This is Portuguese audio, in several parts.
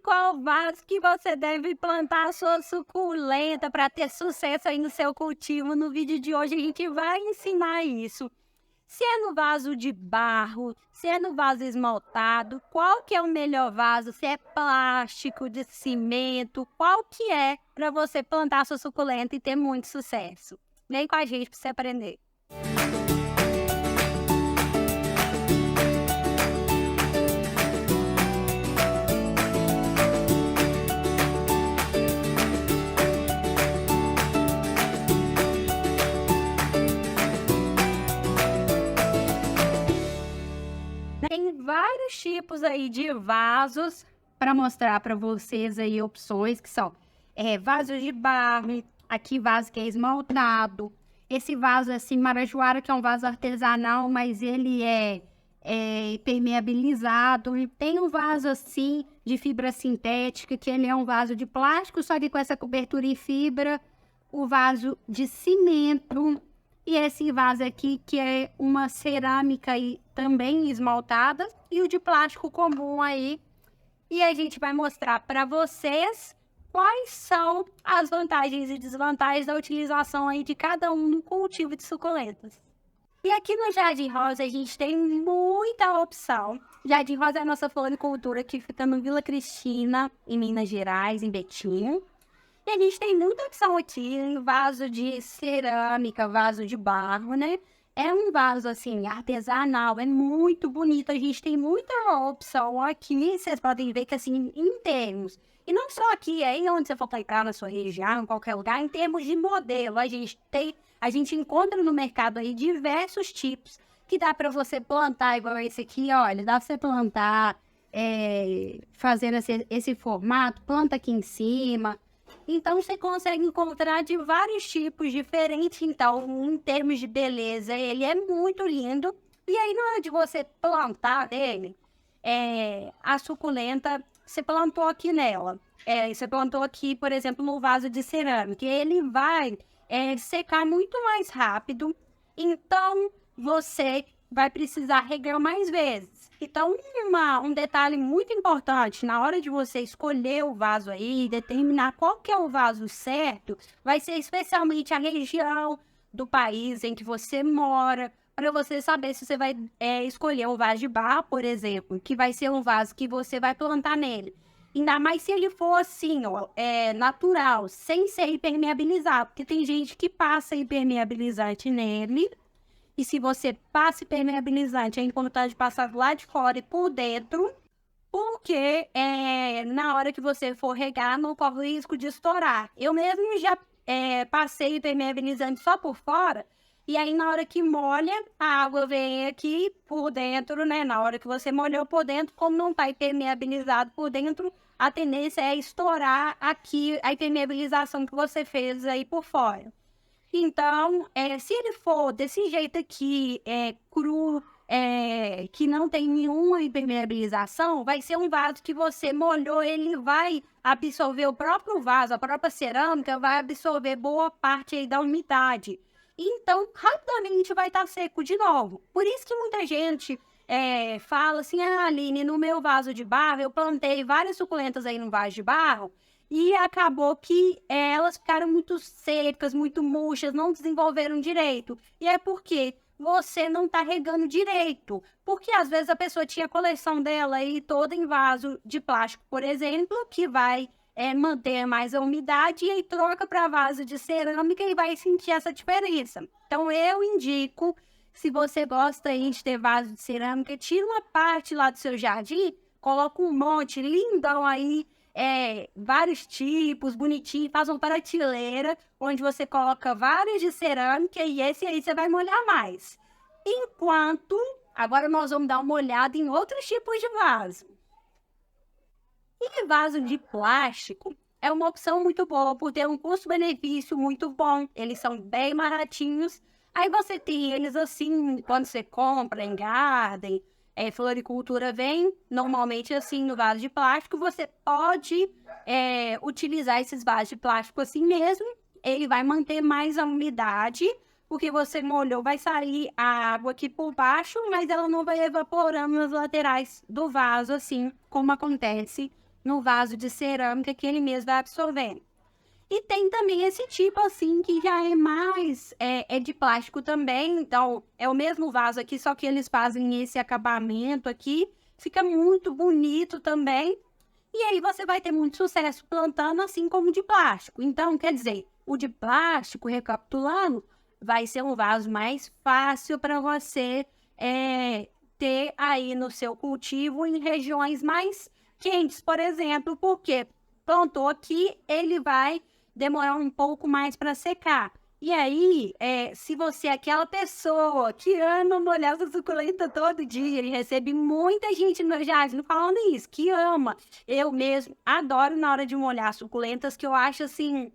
qual vaso que você deve plantar a sua suculenta para ter sucesso aí no seu cultivo. No vídeo de hoje a gente vai ensinar isso. Se é no vaso de barro, se é no vaso esmaltado, qual que é o melhor vaso? Se é plástico, de cimento, qual que é para você plantar a sua suculenta e ter muito sucesso? Vem com a gente para você aprender. Tem vários tipos aí de vasos para mostrar para vocês aí opções que são vasos de barro, aqui vaso que é esmaltado, esse vaso assim marajoara que é um vaso artesanal, mas ele é impermeabilizado, e tem um vaso assim de fibra sintética que ele é um vaso de plástico, só que com essa cobertura em fibra, o vaso de cimento. E esse vaso aqui, que é uma cerâmica aí também esmaltada, e o de plástico comum aí. E a gente vai mostrar para vocês quais são as vantagens e desvantagens da utilização aí de cada um no cultivo de suculentas. E aqui no Jardim Rosa a gente tem muita opção. Jardim Rosa é a nossa floricultura que fica no Vila Cristina, em Minas Gerais, em Betim. E a gente tem muita opção aqui, vaso de cerâmica, vaso de barro, né? É um vaso, assim, artesanal, é muito bonito. A gente tem muita opção aqui, vocês podem ver que, assim, em termos, e não só aqui, aí onde você for comprar na sua região, em qualquer lugar, em termos de modelo, a gente encontra no mercado aí diversos tipos que dá para você plantar, igual esse aqui, olha, dá para você plantar, fazendo esse formato, planta aqui em cima. Então, você consegue encontrar de vários tipos diferentes. Então, em termos de beleza, ele é muito lindo. E aí, na hora de você plantar nele, a suculenta, você plantou aqui nela. Você plantou aqui, por exemplo, no vaso de cerâmica. Ele vai secar muito mais rápido. Então, você vai precisar regar mais vezes. Então, um detalhe muito importante, na hora de você escolher o vaso aí, determinar qual que é o vaso certo, vai ser especialmente a região do país em que você mora, para você saber se você vai escolher um vaso de barro, por exemplo, que vai ser um vaso que você vai plantar nele. Ainda mais se ele for assim, ó, natural, sem ser impermeabilizado, porque tem gente que passa impermeabilizante nele. E se você passa impermeabilizante, é importante passar lá de fora e por dentro, porque na hora que você for regar, não corre o risco de estourar. Eu mesmo já passei impermeabilizante só por fora, e aí na hora que molha, a água vem aqui por dentro, né? Na hora que você molhou por dentro, como não está impermeabilizado por dentro, a tendência é estourar aqui a impermeabilização que você fez aí por fora. Então, se ele for desse jeito aqui, cru, que não tem nenhuma impermeabilização, vai ser um vaso que você molhou, ele vai absorver o próprio vaso, a própria cerâmica vai absorver boa parte aí da umidade. Então, rapidamente vai estar seco de novo. Por isso que muita gente fala assim, Aline, no meu vaso de barro, eu plantei várias suculentas aí no vaso de barro, e acabou que elas ficaram muito secas, muito murchas, não desenvolveram direito. E é porque você não está regando direito. Porque às vezes a pessoa tinha a coleção dela aí toda em vaso de plástico, por exemplo, que vai manter mais a umidade, e aí troca para vaso de cerâmica e vai sentir essa diferença. Então eu indico, se você gosta aí de ter vaso de cerâmica, tira uma parte lá do seu jardim, coloca um monte lindão aí, vários tipos, bonitinho, faz uma prateleira onde você coloca vários de cerâmica, e esse aí você vai molhar mais. Enquanto, agora nós vamos dar uma olhada em outros tipos de vaso. E vaso de plástico é uma opção muito boa, por ter um custo-benefício muito bom. Eles são bem baratinhos. Aí você tem eles assim, quando você compra em garden, floricultura vem normalmente assim no vaso de plástico. Você pode utilizar esses vasos de plástico assim mesmo. Ele vai manter mais a umidade, porque você molhou, vai sair a água aqui por baixo, mas ela não vai evaporando nas laterais do vaso, assim como acontece no vaso de cerâmica que ele mesmo vai absorvendo. E tem também esse tipo assim que já é mais, é de plástico também, então é o mesmo vaso aqui, só que eles fazem esse acabamento aqui, fica muito bonito também. E aí você vai ter muito sucesso plantando assim como de plástico. Então, quer dizer, o de plástico, recapitulando, vai ser um vaso mais fácil para você ter aí no seu cultivo em regiões mais quentes, por exemplo, porque plantou aqui, ele vai demorar um pouco mais para secar. E aí, se você é aquela pessoa que ama molhar sua suculenta todo dia, e recebe muita gente no jardim falando isso, que ama. Eu mesmo adoro na hora de molhar suculentas, que eu acho assim,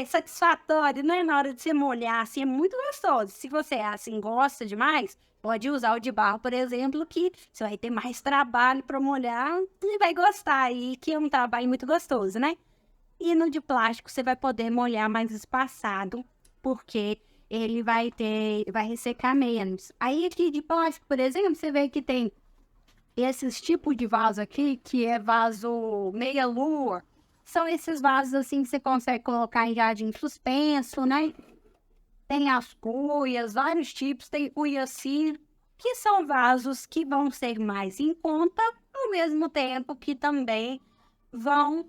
satisfatório, não é na hora de você molhar, assim, é muito gostoso. Se você, assim, gosta demais, pode usar o de barro, por exemplo, que você vai ter mais trabalho para molhar e vai gostar aí, que é um trabalho muito gostoso, né? E no de plástico você vai poder molhar mais espaçado, porque ele vai ressecar menos. Aí aqui de plástico, por exemplo, você vê que tem esses tipos de vaso aqui, que é vaso meia-lua. São esses vasos assim que você consegue colocar em jardim suspenso, né? Tem as cuias, vários tipos, tem cuia assim, que são vasos que vão ser mais em conta, ao mesmo tempo que também vão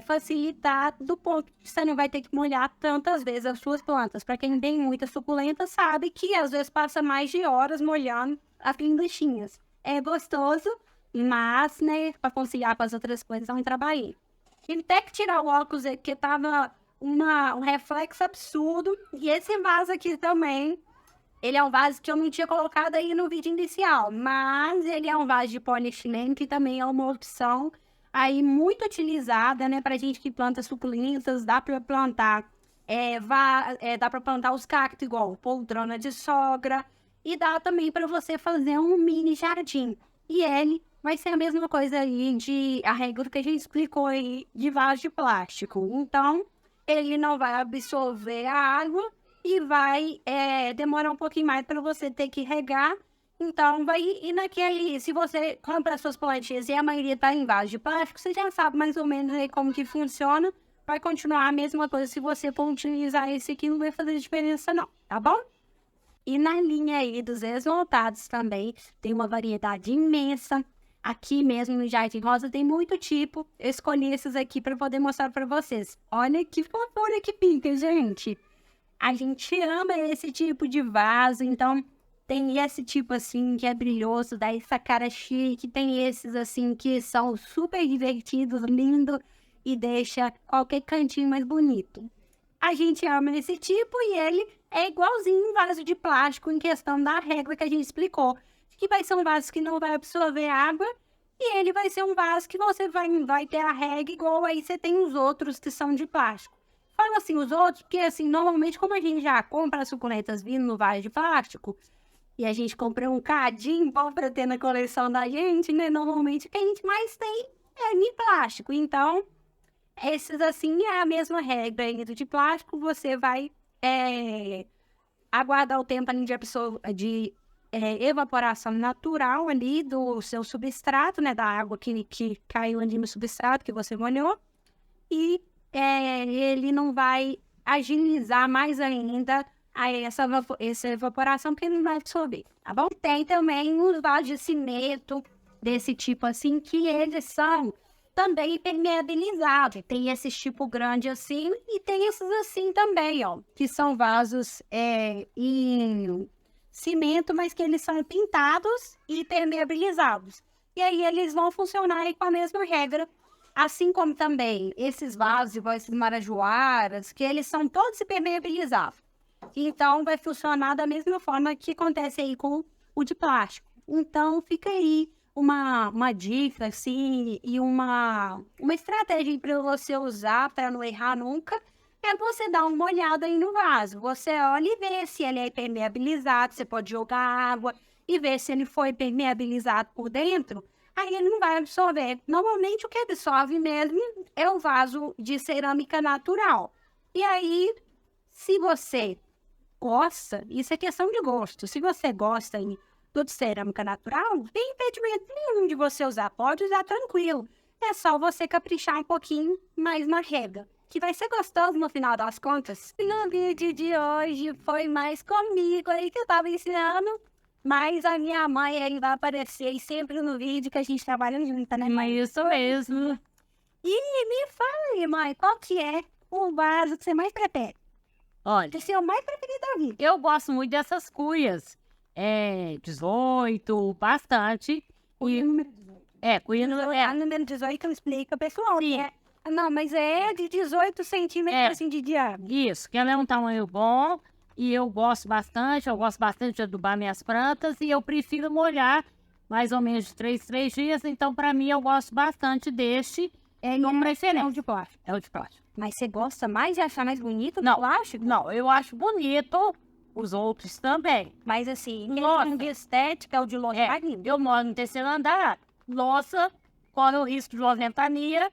facilitar do ponto que você não vai ter que molhar tantas vezes as suas plantas. Para quem tem muita suculenta, sabe que às vezes passa mais de horas molhando as lindachinhas. É gostoso, mas, né, para conciliar com as outras coisas, é um trabalho. Tive até que tirar o óculos aqui, que tava um reflexo absurdo. E esse vaso aqui também, ele é um vaso que eu não tinha colocado aí no vídeo inicial, mas ele é um vaso de poliestireno, que também é uma opção aí muito utilizada, né, pra gente que planta suculentas, dá para plantar, dá para plantar os cactos igual poltrona de sogra, e dá também para você fazer um mini jardim. E ele vai ser a mesma coisa aí de a regra que a gente explicou aí de vaso de plástico. Então, ele não vai absorver a água e vai demorar um pouquinho mais para você ter que regar. Então, vai ir naquele... Se você compra as suas plantinhas e a maioria está em vaso de plástico, você já sabe mais ou menos aí como que funciona. Vai continuar a mesma coisa se você for utilizar esse aqui, não vai fazer diferença não, tá bom? E na linha aí dos esmaltados também, tem uma variedade imensa. Aqui mesmo no Jardim Rosa tem muito tipo. Eu escolhi esses aqui para poder mostrar para vocês. Olha que fofura que pica, gente. A gente ama esse tipo de vaso, então tem esse tipo assim que é brilhoso, dá essa cara chique. Tem esses assim que são super divertidos, lindo e deixa qualquer cantinho mais bonito. A gente ama esse tipo e ele é igualzinho um vaso de plástico em questão da regra que a gente explicou. Que vai ser um vaso que não vai absorver água e ele vai ser um vaso que você vai ter a regra igual aí você tem os outros que são de plástico. Fala assim os outros, porque assim, normalmente como a gente já compra as suculentas vindo no vaso de plástico e a gente compra um cadinho bom para ter na coleção da gente, né? Normalmente o que a gente mais tem é de plástico. Então, esses, assim, é a mesma regra ainda de plástico. Você vai aguardar o tempo ali de evaporação natural ali do seu substrato, né? Da água que caiu ali no substrato que você molhou. E ele não vai agilizar mais ainda essa evaporação, porque ele não vai absorver, tá bom? Tem também os vasos de cimento desse tipo assim, que eles são também impermeabilizados. Tem esses tipo grande assim e tem esses assim também, ó, que são vasos em cimento, mas que eles são pintados e impermeabilizados. E aí eles vão funcionar aí com a mesma regra, assim como também esses vasos, igual esses marajoaras, que eles são todos impermeabilizados. Então vai funcionar da mesma forma que acontece aí com o de plástico. Então fica aí uma dica, assim, e uma estratégia para você usar para não errar nunca, é você dar uma olhada aí no vaso. Você olha e vê se ele é impermeabilizado, você pode jogar água e ver se ele foi impermeabilizado por dentro, aí ele não vai absorver. Normalmente o que absorve mesmo é o vaso de cerâmica natural. E aí, se você gosta, isso é questão de gosto, se você gosta aí, tudo cerâmica natural, não tem impedimento nenhum de você usar, pode usar tranquilo. é só você caprichar um pouquinho mais na rega, que vai ser gostoso no final das contas. No vídeo de hoje foi mais comigo aí que eu tava ensinando, mas a minha mãe aí vai aparecer aí sempre no vídeo que a gente trabalha junto, né, mãe? Isso mesmo. E me fala aí, mãe, qual que é o vaso que você mais prefere? Olha, Que é o mais preferido da vida? eu gosto muito dessas cuias. 18, bastante. O número 18. Cuia no... A número 18 explica, pessoal, Sim. né? Não, mas é de 18 centímetros assim de diâmetro. Isso, que ela é um tamanho bom e eu gosto bastante de adubar minhas plantas e eu prefiro molhar mais ou menos de 3 dias, então para mim eu gosto bastante deste, como preferência. É o de plástico. É o de plástico. Mas você gosta mais de achar mais bonito do Não. plástico? Não, eu acho bonito, os outros também. Mas assim, em Nossa. questão de estética, o de louça é mais lindo. Eu moro no terceiro andar, nossa, corre o risco de uma ventania,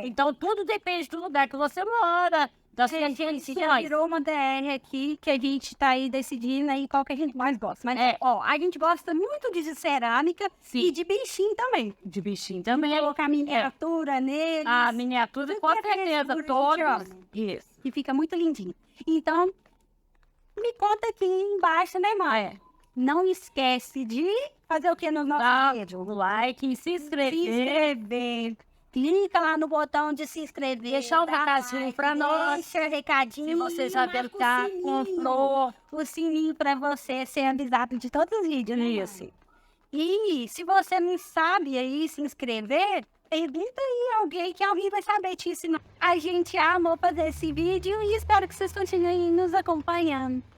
então tudo depende do lugar que você mora, das suas Gente, já condições. virou uma DR aqui que a gente tá aí decidindo aí qual que a gente mais gosta. Mas, ó, a gente gosta muito de cerâmica e de bichinho também. De bichinho também. Colocar miniatura neles. A miniatura, com certeza, todos. Isso. Que fica muito lindinho. Então, me conta aqui embaixo, né, mãe? Não esquece de fazer o que no nosso vídeo? O like e se inscrever. Se inscrever. Clica lá no botão de se inscrever. Deixar um recadinho pra nós. Deixa recadinho. Se você já deve estar comprou. O sininho pra você ser avisado de todos os vídeos, né? Isso. E se você não sabe aí se inscrever, pergunta aí alguém que alguém vai saber te ensinar. A gente amou fazer esse vídeo e espero que vocês continuem nos acompanhando.